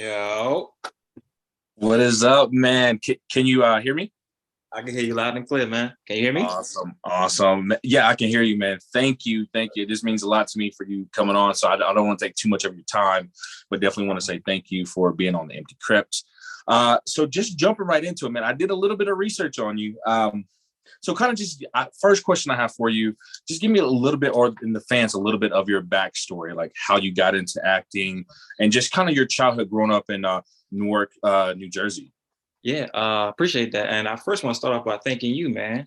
Yo, What is up, man? Can you hear me? I can hear you loud and clear, man. Can you hear me? Awesome. Yeah, I can hear you, man. Thank you. This means a lot to me for you coming on. So I don't want to take too much of your time, but definitely want to say thank you for being on the Empty Crypt. So just jumping right into it, man. I did a little bit of research on you. So kind of just first question I have for you, just give me a little bit, or in the fans, a little bit of your backstory, like how you got into acting and just kind of your childhood growing up in Newark, New Jersey. Yeah, appreciate that. And I first want to start off by thanking you, man.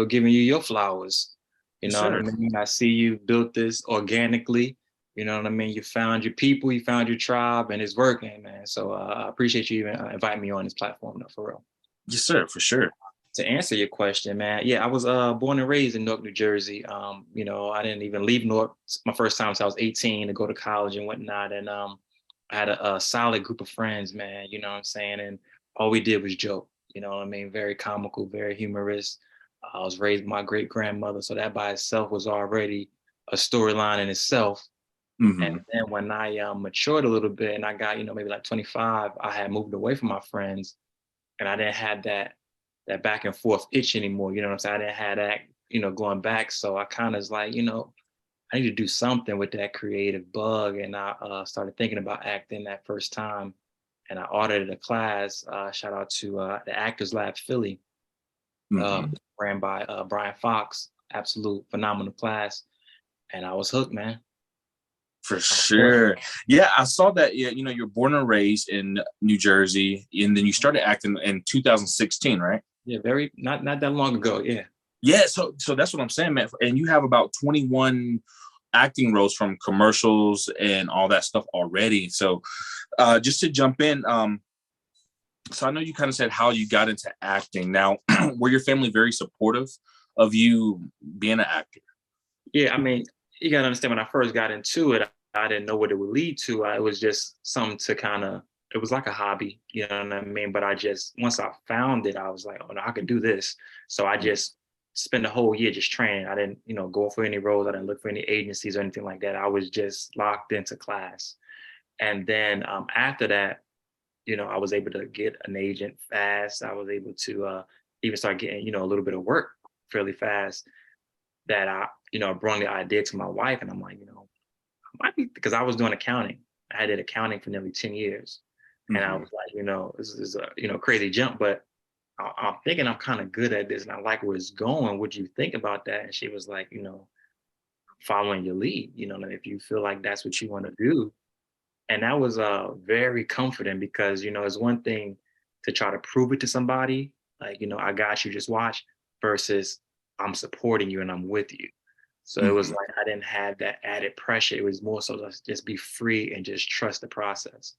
Giving you your flowers. You Yes, know what I sir. mean? I see you built this organically. You know what I mean? You found your people, you found your tribe, and it's working, man. So I appreciate you even inviting me on this platform, though, for real. Yes, sir, for sure. To answer your question, man, yeah, I was born and raised in Newark, New Jersey. I didn't even leave Newark my first time until I was 18 to go to college and whatnot. And I had a solid group of friends, man. You know what I'm saying? And all we did was joke. You know what I mean? Very comical, very humorous. I was raised by my great grandmother, so that by itself was already a storyline in itself. And Hmm. then when I matured a little bit and I got, maybe like 25, I had moved away from my friends and I didn't have that back and forth itch anymore. You know what I'm saying? I didn't have that, going back. So I kind of was like, I need to do something with that creative bug. And I started thinking about acting that first time. And I ordered a class. Shout out to the Actors Lab Philly, uh, Hmm. ran by Brian Fox. Absolute phenomenal class. And I was hooked, man. For I was hooked. sure. Yeah, I saw that. Yeah, you're born and raised in New Jersey, and then you started acting in 2016, right? Yeah, very not that long ago. Yeah. Yeah, so that's what I'm saying, man. And you have about 21 acting roles from commercials and all that stuff already. So just to jump in, so I know you kind of said how you got into acting. Now, were your family very supportive of you being an actor? Yeah, I mean, you gotta understand when I first got into it, I didn't know what it would lead to. It was just something to kind of, it was like a hobby, you know what I mean? But I just, once I found it, I was like, oh no, I can do this. So I just spent the whole year just training. I didn't, go for any roles. I didn't look for any agencies or anything like that. I was just locked into class. And then after that, I was able to get an agent fast. I was able to even start getting, a little bit of work fairly fast that I brought the idea to my wife and I'm like, I might be because I was doing accounting. I did accounting for nearly 10 years. And I Mm-hmm. was like, this is a, crazy jump, but I'm thinking I'm kind of good at this and I like where it's going. What do you think about that? And she was like, following your lead, if you feel like that's what you want to do. And that was very comforting because, it's one thing to try to prove it to somebody, like, I got you, just watch, versus I'm supporting you and I'm with you. So it was Mm-hmm. like I didn't have that added pressure. It was more so let's just be free and just trust the process.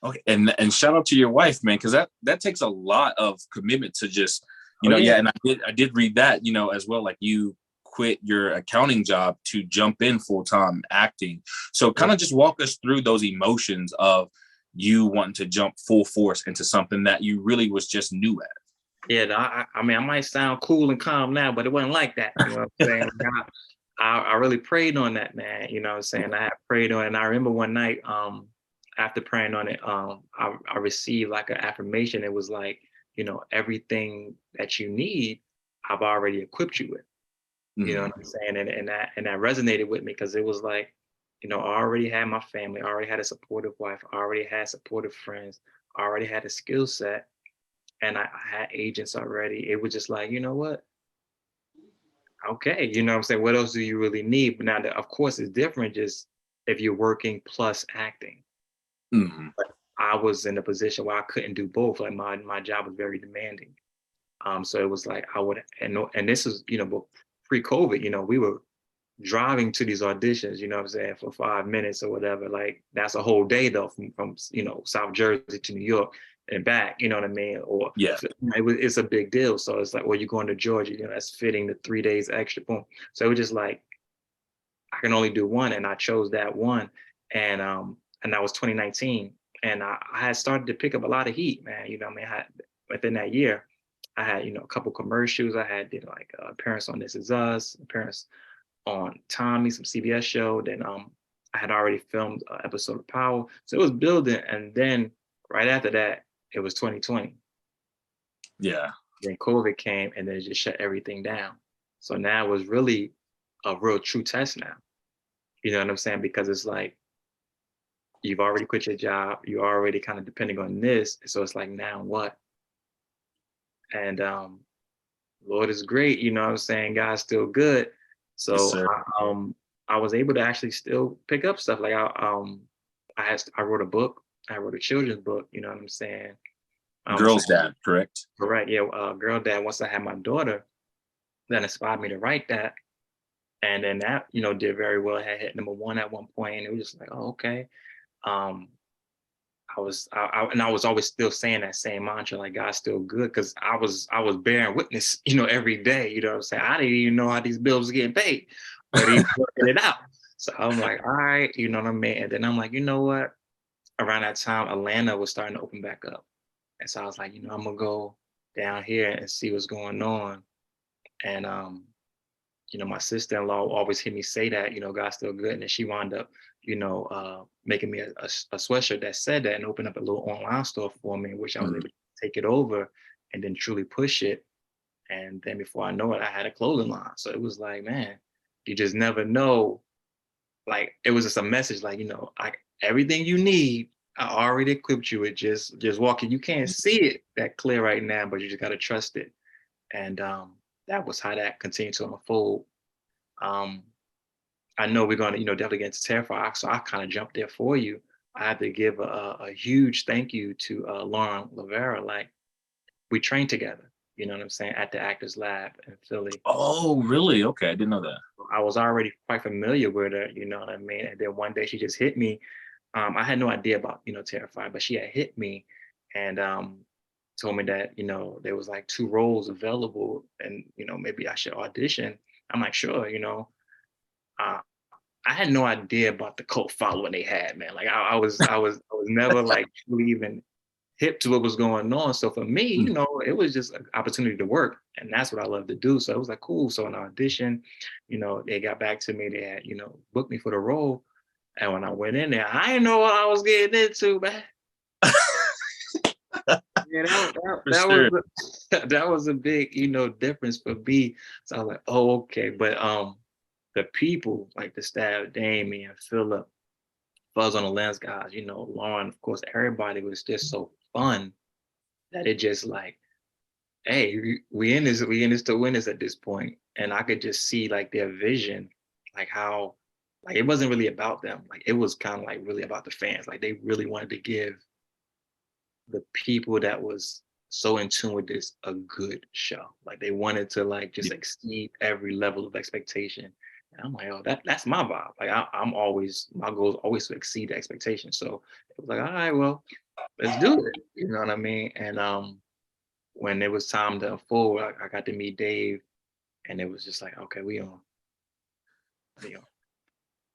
Okay, and shout out to your wife, man, because that takes a lot of commitment to just, Oh yeah. yeah. And I did read that, as well. Like you quit your accounting job to jump in full time acting. So Yeah. kind of just walk us through those emotions of you wanting to jump full force into something that you really was just new Yeah, no, I mean, I might sound cool and calm now, but it wasn't like that. You know what I'm saying? at. I really prayed on that, man. You know what I'm saying? I had prayed on it. And I remember one night, after praying on it, I received like an affirmation. It was like, everything that you need, I've already equipped you with. You know what I'm Mm-hmm. saying? And that resonated with me because it was like, I already had my family, I already had a supportive wife, I already had supportive friends, I already had a skill set, and I had agents already. It was just like, you know what? Okay, you know what I'm saying? What else do you really need? But now, of course, it's different just if you're working plus acting. Mm-hmm. But I was in a position where I couldn't do both. Like my job was very demanding. So it was like I would, and this is, but pre-COVID, we were driving to these auditions, you know what I'm saying, for 5 minutes or whatever. Like that's a whole day though, from South Jersey to New York and back, you know what I mean? Or Yeah. it's a big deal. So it's like, well, you're going to Georgia, that's fitting the 3 days extra, boom. So it was just like I can only do one, and I chose that one, and that was 2019, and I had started to pick up a lot of heat, man. You know, what I mean, within that year, I had a couple commercials. I had did like appearance on This Is Us, appearance on Tommy, some CBS show. Then I had already filmed an episode of Power. So it was building. And then right after that, it was 2020. Yeah. Then COVID came and then it just shut everything down. So now it was really a real true test now. You know what I'm saying? Because it's like you've already quit your job, you're already kind of depending on this. So it's like, now what? And Lord is great, you know what I'm saying? God's still good. Yes, So sir. I was able to actually still pick up stuff. Like I wrote a book. I wrote a children's book, you know what I'm saying? Once I Girl's dad, correct? correct, yeah, Girl Dad, once I had my daughter, that inspired me to write that. And then that, did very well. I had hit #1 at one point, and it was just like, oh, okay. Um, and I was always still saying that same mantra, like God's still good, because I was bearing witness, every day. You know what I'm saying? I didn't even know how these bills was getting paid, but he's working it out. So I'm like, all right, you know what I mean? And then I'm like, you know what? Around that time, Atlanta was starting to open back up. And so I was like, I'm gonna go down here and see what's going on. And my sister-in-law always hear me say that, God's still good. And then she wound up, making me a sweatshirt that said that and open up a little online store for me, which I was Mhm. able to take it over and then truly push it. And then before I know it, I had a clothing line. So it was like, man, you just never know. Like it was just a message, like, everything you need, I already equipped you with. Just walking. You can't see it that clear right now, but you just gotta trust it. And that was how that continued to unfold. Um, I know we're gonna, definitely get into Terrifier, so I kind of jumped there for you. I have to give a huge thank you to Lauren Lavera. Like we trained together, you know what I'm saying, at the Actors Lab in Philly. Oh, really? Okay, I didn't know that. I was already quite familiar with her, you know what I mean? And then one day she just hit me. I had no idea about, Terrifier, but she had hit me and told me that, there was like 2 roles available and, maybe I should audition. I'm like, sure, uh, I had no idea about the cult following they had, man. Like I was never like truly even hip to what was going on. So for me, Mm. it was just an opportunity to work, and that's what I love to do. So it was like cool. So in the audition, they got back to me. They had booked me for the role, and when I went in there, I didn't know what I was getting into, man. Yeah, For that sure. was that was a big difference for me. So I was like, oh okay, but the people like the staff, Damien, Philip, Buzz on the Lens guys, Lauren, of course, everybody was just so fun that it just like, hey, we in this to win this at this point. And I could just see like their vision, like how like it wasn't really about them. Like it was kind of like really about the fans. Like they really wanted to give the people that was so in tune with this a good show. Like they wanted to like just Yeah. exceed every level of expectation. And I'm like, oh, that's my vibe. Like I'm always my goal is always to exceed the expectation. So it was like, all right, well, let's do it. You know what I mean? And when it was time to unfold, I got to meet Dave, and it was just like, okay, we on. We on.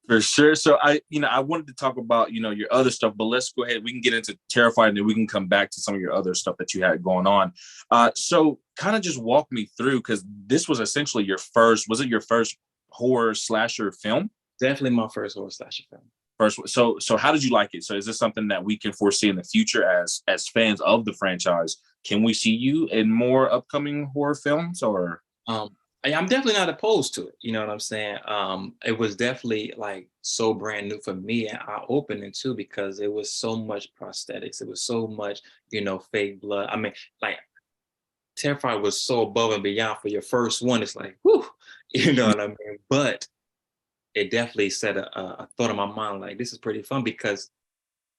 For sure. So I wanted to talk about, your other stuff, but let's go ahead. We can get into Terrified and then we can come back to some of your other stuff that you had going on. So kind of just walk me through, because this was essentially was it your first horror slasher film? Definitely my first horror slasher film. First, so how did you like it? So is this something that we can foresee in the future as fans of the franchise? Can we see you in more upcoming horror films or? I'm definitely not opposed to it. You know what I'm saying? It was definitely like so brand new for me and eye opening too, because it was so much prosthetics. It was so much, fake blood. I mean, like Terrifier was so above and beyond for your first one. It's like, whew, you know what I mean? But it definitely set a thought in my mind, like this is pretty fun because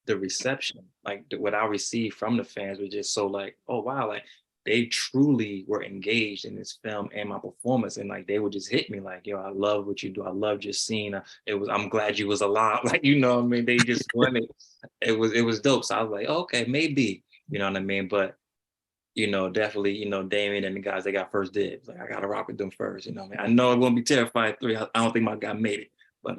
the reception, like what I received from the fans was just so like, oh wow, like they truly were engaged in this film and my performance, and like they would just hit me like, yo, I love what you do. I love just seeing. I'm glad you was alive. Like what I mean, they just wanted. It was dope. So I was like, oh, okay, maybe, you know what I mean. But definitely, Damien and the guys they got first dibs. Like I gotta rock with them first. You know what I mean. I know it won't be Terrified 3. I don't think my guy made it, but